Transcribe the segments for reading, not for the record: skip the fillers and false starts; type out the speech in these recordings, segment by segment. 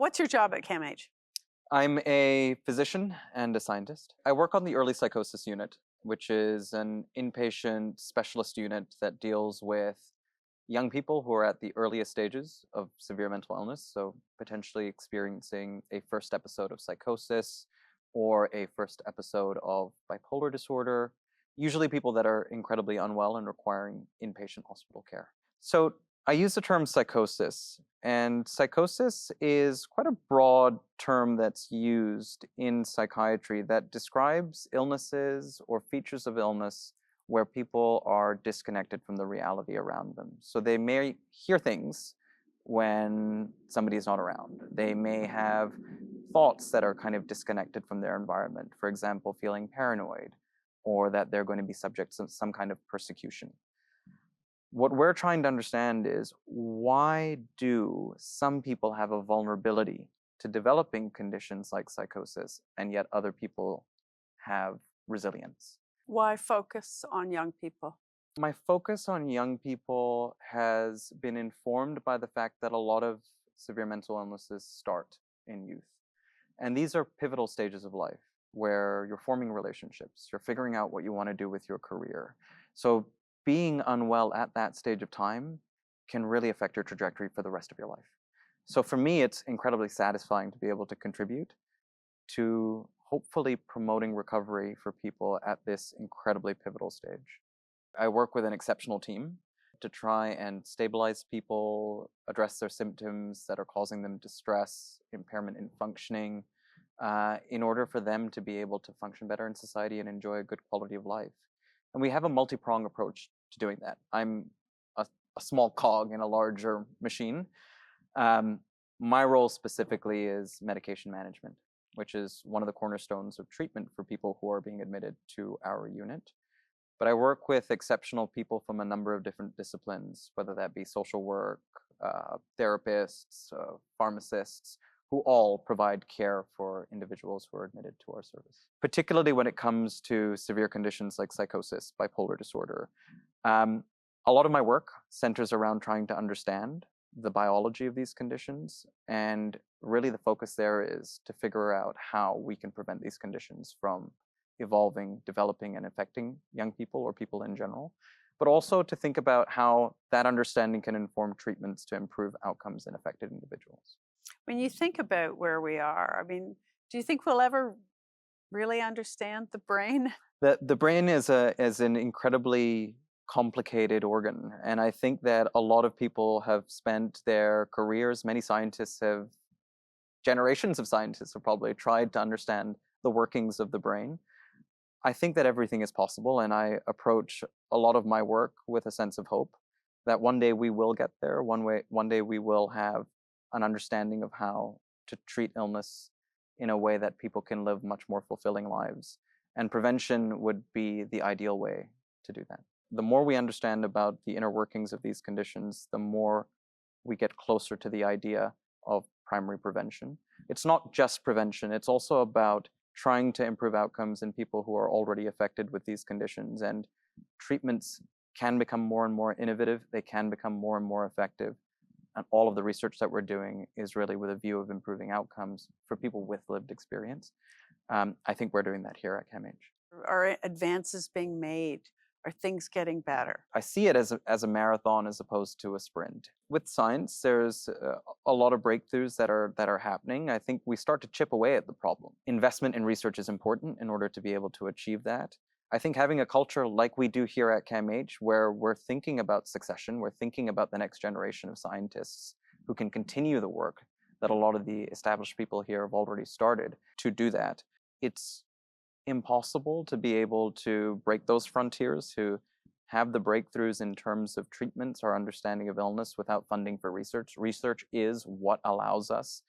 What's your job at Camh? I'm a physician and a scientist. I work on the early psychosis unit, which is an inpatient specialist unit that deals with young people who are at the earliest stages of severe mental illness, so potentially experiencing a first episode of psychosis or a first episode of bipolar disorder, usually people that are incredibly unwell and requiring inpatient hospital care. So I use the term psychosis, and psychosis is quite a broad term that's used in psychiatry that describes illnesses or features of illness where people are disconnected from the reality around them. So they may hear things when somebody's not around. They may have thoughts that are kind of disconnected from their environment. For example, feeling paranoid, or that they're going to be subject to some kind of persecution. What we're trying to understand is, why do some people have a vulnerability to developing conditions like psychosis, and yet other people have resilience? Why focus on young people? My focus on young people has been informed by the fact that a lot of severe mental illnesses start in youth. And these are pivotal stages of life where you're forming relationships, you're figuring out what you want to do with your career. So being unwell at that stage of time can really affect your trajectory for the rest of your life. So for me, it's incredibly satisfying to be able to contribute to hopefully promoting recovery for people at this incredibly pivotal stage. I work with an exceptional team to try and stabilize people, address their symptoms that are causing them distress, impairment in functioning, in order for them to be able to function better in society and enjoy a good quality of life. And we have a multi-pronged approach to doing that. I'm a small cog in a larger machine. My role specifically is medication management, which is one of the cornerstones of treatment for people who are being admitted to our unit. But I work with exceptional people from a number of different disciplines, whether that be social work, therapists, pharmacists, who all provide care for individuals who are admitted to our service. Particularly when it comes to severe conditions like psychosis, bipolar disorder. A lot of my work centers around trying to understand the biology of these conditions, and really the focus there is to figure out how we can prevent these conditions from evolving, developing, and affecting young people or people in general, but also to think about how that understanding can inform treatments to improve outcomes in affected individuals. When you think about where we are, I mean, do you think we'll ever really understand the brain? The brain is an incredibly complicated organ, and I think that a lot of people have spent their careers, many scientists have, generations of scientists have probably tried to understand the workings of the brain. I think that everything is possible, and I approach a lot of my work with a sense of hope that one day we will get there. One day we will have an understanding of how to treat illness in a way that people can live much more fulfilling lives. And prevention would be the ideal way to do that. The more we understand about the inner workings of these conditions, the more we get closer to the idea of primary prevention. It's not just prevention, it's also about trying to improve outcomes in people who are already affected with these conditions. And treatments can become more and more innovative, they can become more and more effective. And all of the research that we're doing is really with a view of improving outcomes for people with lived experience. I think we're doing that here at Camh. Are advances being made? Are things getting better? I see it as a marathon as opposed to a sprint. With science, there's a lot of breakthroughs that are happening. I think we start to chip away at the problem. Investment in research is important in order to be able to achieve that. I think having a culture like we do here at Camh, where we're thinking about succession, we're thinking about the next generation of scientists who can continue the work that a lot of the established people here have already started to do that. It's impossible to be able to break those frontiers, to have the breakthroughs in terms of treatments or understanding of illness without funding for research. Research is what allows us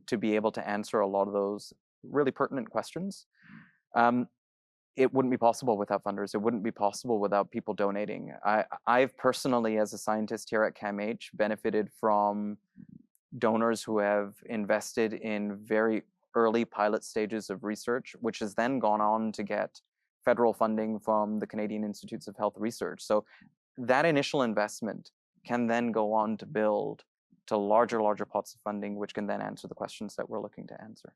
to be able to answer a lot of those really pertinent questions. It wouldn't be possible without funders. It wouldn't be possible without people donating. I've personally, as a scientist here at Camh, benefited from donors who have invested in very early pilot stages of research, which has then gone on to get federal funding from the Canadian Institutes of Health Research. So that initial investment can then go on to build to larger pots of funding, which can then answer the questions that we're looking to answer.